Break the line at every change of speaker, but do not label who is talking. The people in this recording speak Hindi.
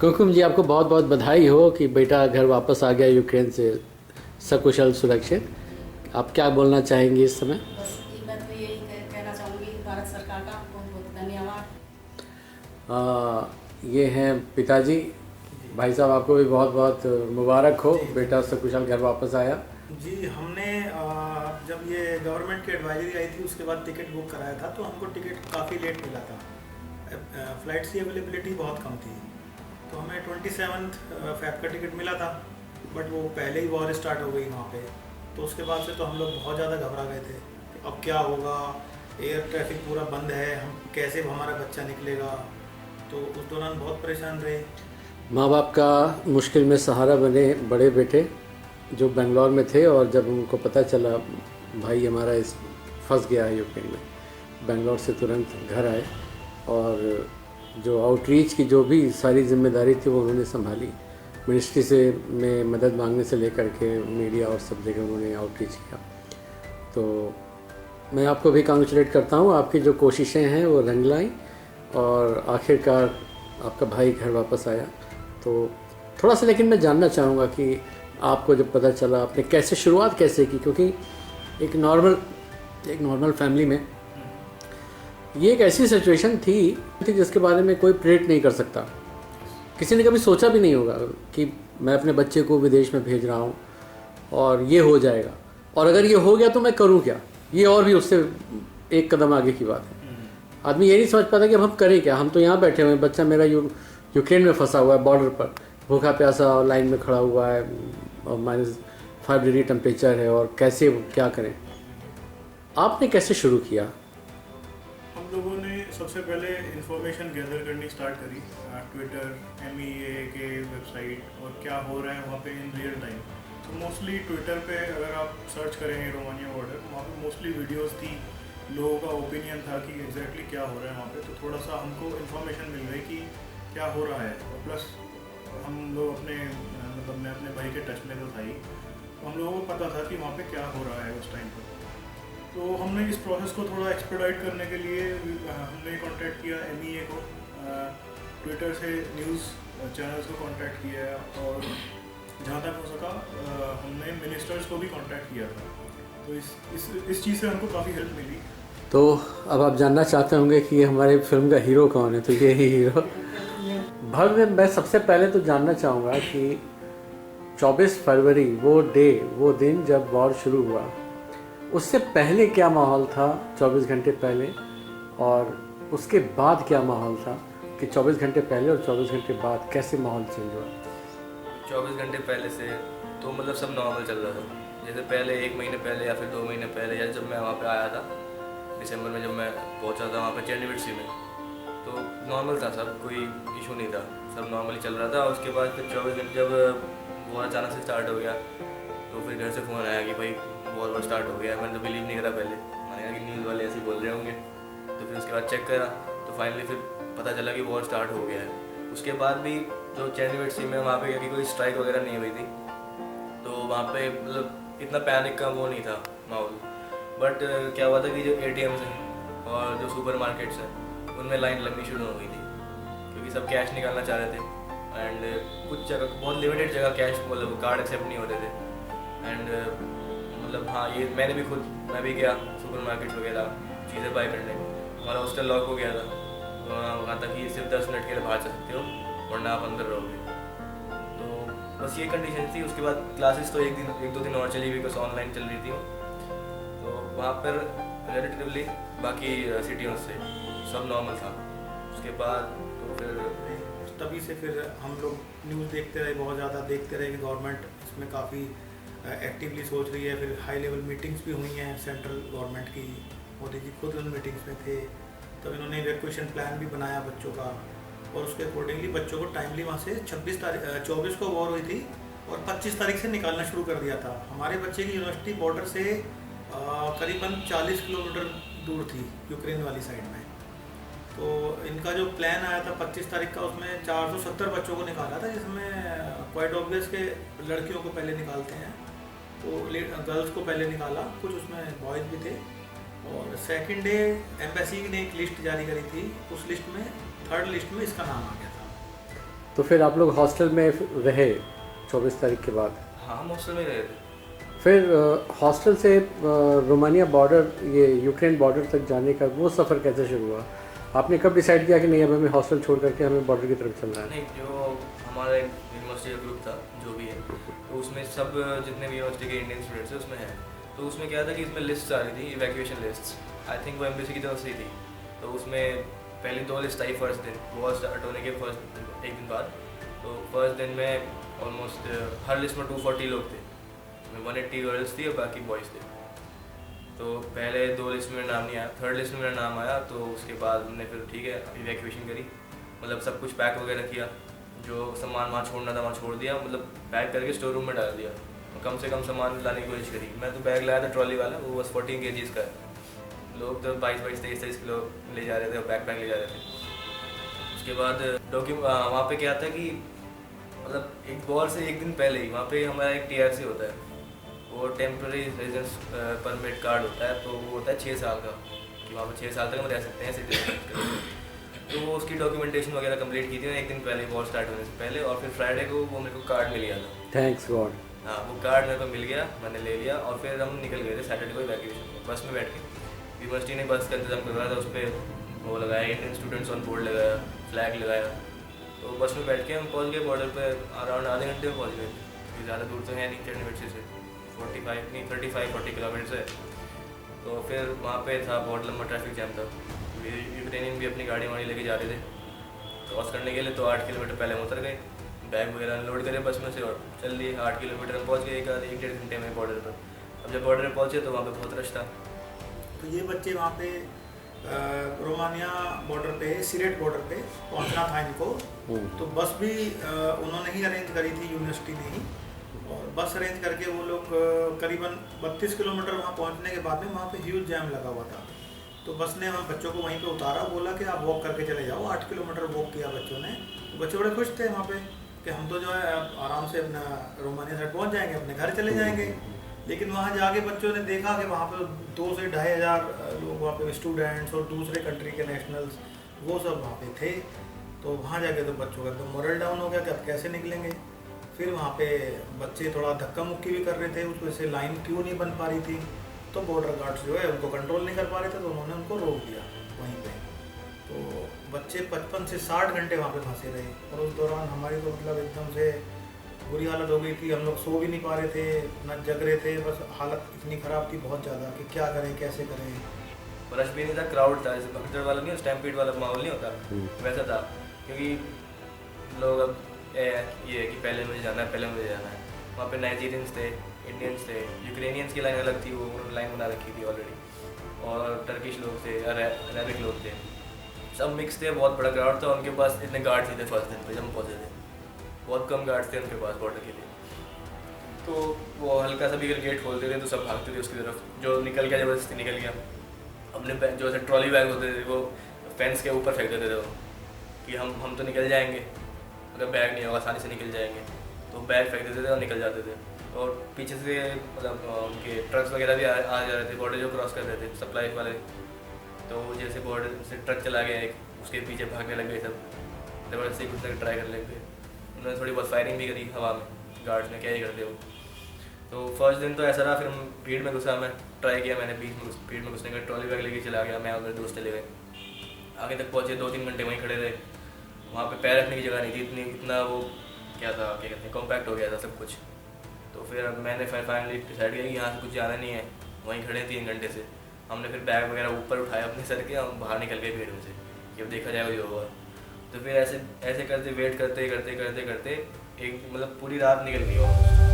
कुमकुम जी, आपको बहुत बहुत बधाई हो कि बेटा घर वापस आ गया यूक्रेन से सकुशल सुरक्षित। आप क्या बोलना चाहेंगे इस समय?
बस मैं तो यही कहना चाहूँगी भारत सरकार का बहुत बहुत धन्यवाद।
ये हैं पिताजी। भाई साहब, आपको भी बहुत बहुत मुबारक हो,
जी
बेटा सकुशल घर वापस आया।
जी हमने जब ये गवर्नमेंट की एडवाइजरी आई थी उसके बाद टिकट बुक कराया था, तो हमको टिकट काफ़ी लेट मिला था। फ़्लाइट्स की अवेलेबिलिटी बहुत कम थी, तो हमें 27 फ़ेब का टिकट मिला था, बट वो पहले ही वॉर स्टार्ट हो गई वहाँ पे। तो उसके बाद से तो हम लोग बहुत ज़्यादा घबरा गए थे कि अब क्या होगा, एयर ट्रैफिक पूरा बंद है, हम कैसे हमारा बच्चा निकलेगा। तो उस दौरान बहुत परेशान रहे।
माँ बाप का मुश्किल में सहारा बने बड़े बेटे जो बेंगलोर में थे, और जब उनको पता चला भाई हमारा इस फंस गया है यूक्रेन में, बेंगलोर से तुरंत घर आए और जो आउटरीच की जो भी सारी जिम्मेदारी थी वो उन्होंने संभाली। मिनिस्ट्री से में मदद मांगने से लेकर के मीडिया और सब जगह उन्होंने आउटरीच किया। तो मैं आपको भी कांग्रेचुलेट करता हूँ, आपकी जो कोशिशें हैं वो रंग लाई और आखिरकार आपका भाई घर वापस आया। तो थोड़ा सा लेकिन मैं जानना चाहूँगा कि आपको जब पता चला आपने कैसे शुरुआत कैसे की, क्योंकि एक नॉर्मल फैमिली में ये एक ऐसी सिचुएशन थी जिसके बारे में कोई प्रेडिक्ट नहीं कर सकता। किसी ने कभी सोचा भी नहीं होगा कि मैं अपने बच्चे को विदेश में भेज रहा हूँ और ये हो जाएगा, और अगर ये हो गया तो मैं करूँ क्या, ये और भी उससे एक कदम आगे की बात है। आदमी ये नहीं समझ पाता कि अब हम करें क्या। हम तो यहाँ बैठे हुए हैं, बच्चा मेरा यूक्रेन में फंसा हुआ है, बॉर्डर पर भूखा प्यासा लाइन में खड़ा हुआ है और -5 डिग्री टेम्परेचर है, और कैसे क्या करें। आपने कैसे शुरू किया?
हम लोगों ने सबसे पहले इंफॉर्मेशन गैदर करनी स्टार्ट करी, ट्विटर, MEA के वेबसाइट और क्या हो रहा है वहाँ पे इन रियल टाइम। तो मोस्टली ट्विटर पे अगर आप सर्च करेंगे रोमानिया बॉर्डर, वहाँ पे मोस्टली वीडियोस थी, लोगों का ओपिनियन था कि एग्जैक्टली क्या हो रहा है वहाँ पे। तो थोड़ा सा हमको इन्फॉर्मेशन मिल गई कि क्या हो रहा है, और प्लस हम लोग मतलब मैं अपने भाई के टच में तो था ही, तो हम लोगों को पता था कि वहाँ पे क्या हो रहा है उस टाइम पर। तो हमने इस प्रोसेस को थोड़ा एक्सपेडाइट करने के लिए हमने कांटेक्ट किया MEA को, ट्विटर से न्यूज़ चैनल्स को कांटेक्ट किया, और जहाँ तक हो सका हमने मिनिस्टर्स को भी कांटेक्ट किया था। तो इस चीज़ से हमको काफ़ी हेल्प मिली।
तो अब आप जानना चाहते होंगे कि हमारे फिल्म का हीरो कौन है, तो ये ही हीरो भव्य। मैं सबसे पहले तो जानना चाहूँगा कि 24 फरवरी वो दिन जब वॉर शुरू हुआ, उससे पहले क्या माहौल था 24 घंटे पहले, और उसके बाद क्या माहौल था कि 24 घंटे पहले और 24 घंटे बाद कैसे माहौल चेंज हुआ?
24 घंटे पहले से तो मतलब सब नॉर्मल चल रहा था। जैसे पहले 1 महीने पहले या फिर 2 महीने पहले, या जब मैं वहाँ पे आया था दिसंबर में, जब मैं पहुँचा था वहाँ पे चंडीगढ़ में, तो नॉर्मल था, सब कोई इशू नहीं था, सब नॉर्मली चल रहा था। उसके बाद फिर 24 घंटे जब वॉर अचानक से स्टार्ट हो गया, तो फिर घर से फ़ोन आया कि भाई वॉर स्टार्ट हो गया। मैंने तो बिलीव नहीं करा पहले, मैंने कहा कि न्यूज़ वाले ऐसे बोल रहे होंगे। तो फिर उसके बाद चेक करा, तो फाइनली फिर पता चला कि वॉर स्टार्ट हो गया है। उसके बाद भी जो चंडीगढ़ में वहाँ पे क्योंकि कोई स्ट्राइक वगैरह नहीं हुई थी, तो वहाँ पे मतलब इतना पैनिक का वो नहीं था माहौल। बट क्या हुआ था कि जो ATMs हैं और जो सुपर मार्केट्स हैं उनमें लाइन लगनी शुरू हो गई थी, क्योंकि सब कैश निकालना चाह रहे थे, एंड कुछ जगह बहुत लिमिटेड जगह कैश मतलब कार्ड एक्सेप्ट नहीं हो रहे थे। एंड मतलब हाँ, ये मैं भी गया सुपर मार्केट वगैरह चीज़ें बाय करने। हमारा हॉस्टल लॉक हो गया था, वहाँ तक कि सिर्फ 10 मिनट के लिए बाहर जा सकते हो, वरना आप अंदर रहोगे। तो बस ये कंडीशन थी। उसके बाद क्लासेस तो एक दो दिन और चली, बिकॉज ऑनलाइन चल रही थी। तो वहाँ पर रिलेटिवली बाकी सिटियों से सब नॉर्मल था। उसके बाद तो फिर
तभी से फिर हम लोग न्यूज़ देखते रहे, बहुत ज़्यादा देखते रहे कि गवर्नमेंट इसमें काफ़ी एक्टिवली सोच रही है। फिर हाई लेवल मीटिंग्स भी हुई हैं सेंट्रल गवर्नमेंट की, मोदी जी खुद उन मीटिंग्स में थे। तो इन्होंने इवैक्यूएशन प्लान भी बनाया बच्चों का, और उसके अकॉर्डिंगली बच्चों को टाइमली वहाँ से 24 को वॉर हुई थी और 25 तारीख से निकालना शुरू कर दिया था। हमारे बच्चे की यूनिवर्सिटी बॉर्डर से करीबन 40 किलोमीटर दूर थी यूक्रेन वाली साइड में। तो इनका जो प्लान आया था 25 तारीख का, उसमें 470 बच्चों को निकाला था, जिसमें क्वाइट ऑब्वियस के लड़कियों को पहले निकालते हैं, तो गर्ल्स को पहले निकाला, कुछ उसमें बॉयज़ भी थे। और सेकंड डे एम्बेसी ने एक लिस्ट जारी करी थी, उस लिस्ट में 3rd लिस्ट में इसका नाम आ गया था।
तो फिर आप लोग हॉस्टल में रहे 24 तारीख के बाद?
हाँ, हम हॉस्टल में रहे थे।
फिर हॉस्टल से रोमानिया बॉर्डर, ये यूक्रेन बॉर्डर तक जाने का वो सफ़र कैसे शुरू हुआ? आपने कब डिसाइड किया कि नहीं, अब हमें हॉस्टल छोड़ करके हमें बॉर्डर की तरफ चलना है?
नहीं, जो हमारा एक यूनिवर्सिटी का ग्रुप था जो भी है, तो उसमें सब जितने भी यूनिवर्सिटी के इंडियन स्टूडेंट्स हैं उसमें है। तो उसमें क्या था कि इसमें लिस्ट आ रही थी, इवैक्यूएशन लिस्ट। आई थिंक वो एम्बेसी की तरफ से ही थी। तो उसमें पहली 2 लिस्ट आई फर्स्ट दिन, वो स्टार्ट होने के फर्स्ट एक दिन बाद। तो फर्स्ट दिन में ऑलमोस्ट हर लिस्ट में 240 लोग थे, 180 गर्ल्स थी और बाकी बॉयज़ थे। तो पहले 2 लिस्ट में मेरा नाम नहीं आया, थर्ड लिस्ट में मेरा नाम आया। तो उसके बाद हमने फिर ठीक है इवैक्यूएशन करी, मतलब सब कुछ पैक वगैरह किया, जो सामान वहाँ छोड़ना था वहाँ छोड़ दिया, मतलब पैक करके स्टोर रूम में डाल दिया। कम से कम सामान लाने की कोशिश करी। मैं तो बैग लाया था ट्रॉली वाला, वो बस 14 kgs का है। लोग तो 22-22, 23-23 किलो ले जा रहे थे और बैग ले जा रहे थे। उसके बाद वहाँ पे क्या था कि मतलब एक वॉर से एक दिन पहले ही वहाँ पे हमारा एक TRC होता है, वो टेम्प्रेरी रेजिडेंस परमिट कार्ड होता है। तो वो होता है 6 साल का, कि वहाँ पर 6 साल तक हम रह सकते हैं सिटीजन। तो वो उसकी डॉक्यूमेंटेशन वगैरह कंप्लीट की थी मैं एक दिन पहले, वॉर स्टार्ट होने से पहले। और फिर फ्राइडे को वो मेरे को कार्ड मिल गया था।
Thanks God.
हाँ, वो कार्ड मेरे को मिल गया, मैंने ले लिया और फिर हम निकल गए थे सैटरडे को इवैक्यूएशन में, बस में बैठ के। यूनिवर्सिटी ने बस का इंतजाम करवाया था, उस पर वो लगाया, इंडियन स्टूडेंट्स ऑन बोर्ड लगाया, फ्लैग लगाया। तो बस में बैठ के हम पहुँच गए बॉर्डर पे, अराउंड आधे घंटे में पहुँच गए। क्योंकि ज़्यादा दूर तो है नहीं, चंडीगढ़ से 35-40 किलोमीटर से। तो फिर वहाँ पे था बहुत लंबा ट्रैफिक जैम था। यूक्रेनियन भी अपनी गाड़ी वाड़ी लेके जा रहे थे क्रॉस करने के लिए। तो 8 किलोमीटर पहले हम उतर गए, बैग वगैरह अनलोड करे बस में से और चल दिए। 8 किलोमीटर हम पहुँच गए 1-1.5 घंटे में बॉर्डर पर। अब जब बॉर्डर पर पहुँचे तो वहाँ पे बहुत रश था।
तो ये बच्चे वहाँ पे रोमानिया बॉर्डर पे, सीरेट बॉर्डर पे पहुँचना था इनको। तो बस भी उन्होंने ही अरेंज करी थी, यूनिवर्सिटी ने ही। और बस अरेंज करके वो लोग करीबन 32 किलोमीटर वहाँ पहुँचने के बाद में वहाँ पे ह्यूज जैम लगा हुआ था। तो बस ने हम बच्चों को वहीं पे उतारा, बोला कि आप वॉक करके चले जाओ। 8 किलोमीटर वॉक किया बच्चों ने। तो बच्चे बड़े खुश थे वहाँ पे कि हम तो जो है आराम से अपना रोमानिया साइड पहुँच जाएंगे, अपने घर चले जाएंगे। लेकिन वहाँ जाके बच्चों ने देखा कि वहाँ पे 2 से 2,500 लोग वहाँ पे स्टूडेंट्स और दूसरे कंट्री के नेशनल्स वो सब वहाँ पे थे। तो वहाँ जाके तो बच्चों का एकदम मोरल डाउन हो गया कि अब कैसे निकलेंगे। फिर वहाँ पे बच्चे थोड़ा धक्का मुक्की भी कर रहे थे, उस वजह से लाइन क्यों नहीं बन पा रही थी। तो बॉर्डर गार्ड्स जो है उनको कंट्रोल नहीं कर पा रहे थे, तो उन्होंने उनको रोक दिया वहीं पे। तो बच्चे 55 से 60 घंटे वहाँ पे फंसे रहे। और उस दौरान हमारी तो मतलब एकदम से बुरी हालत हो गई थी। हम लोग सो भी नहीं पा रहे थे, न जग रहे थे, बस हालत इतनी ख़राब थी बहुत ज़्यादा कि क्या करें कैसे करें।
रश भी नहीं था, क्राउड था, जैसे भगदड़ वाला नहीं, स्टैम्पीड वाला माहौल नहीं होता वैसा था। क्योंकि लोग अब ये है कि पहले मुझे जाना है। वहाँ पे नाइजीरियंस थे, इंडियंस थे, यूक्रेनियंस की लाइन अलग थी, वो लाइन बना रखी थी ऑलरेडी। और टर्किश लोग थे, अरेबिक लोग थे, सब मिक्स थे, बहुत बड़ा क्राउड था। उनके पास इतने गार्ड्स नहीं थे फर्स्ट दिन पे जब हम पहुँचे थे, बहुत कम गार्ड्स थे उनके पास बॉर्डर के लिए। तो वो हल्का सा भी अगर गेट खोलते थे तो सब भागते थे उसकी तरफ। जो निकल गया ज़बरदस्ती निकल गया। अपने जो ऐसे ट्रॉली बैग होते थे वो फेंस के ऊपर फेंक देते थे वो, कि हम तो निकल जाएंगे, अगर बैग नहीं होगा आसानी से निकल जाएंगे। तो बैग फेंक देते थे और निकल जाते थे। और पीछे से मतलब उनके ट्रक्स वगैरह भी आ जा रहे थे बॉर्डर जो क्रॉस कर रहे थे सप्लाई वाले। तो जैसे बॉर्डर से ट्रक चला गया एक, उसके पीछे भागने लग गए सब, ज़बरदस्ती घुसने का ट्राई करने लग गए। उन्होंने थोड़ी बहुत फायरिंग भी करी हवा में, गार्ड्स ने क्या ही करते वो। तो फर्स्ट दिन तो ऐसा रहा। फिर हम भीड़ में घुसा, मैं ट्राई किया, मैंने भीड़ में घुसने का, ट्रॉली बैग लेके चला गया। मैं और मेरे दोस्त चले गए, आगे तक पहुँचे, 2-3 घंटे वहीं खड़े रहे। वहाँ पे पैर रखने की जगह नहीं थी, इतना वो क्या कहते हैं कॉम्पैक्ट हो गया था सब कुछ। तो फिर मैंने फाइनली डिसाइड किया कि यहाँ से कुछ जाना नहीं है, वहीं खड़े 3 घंटे से। हमने फिर बैग वगैरह ऊपर उठाया अपने सर के, हम बाहर निकल गए भीड़ में से कि अब देखा जाएगा जो होगा। तो फिर ऐसे करते वेट करते एक मतलब पूरी रात निकल गई।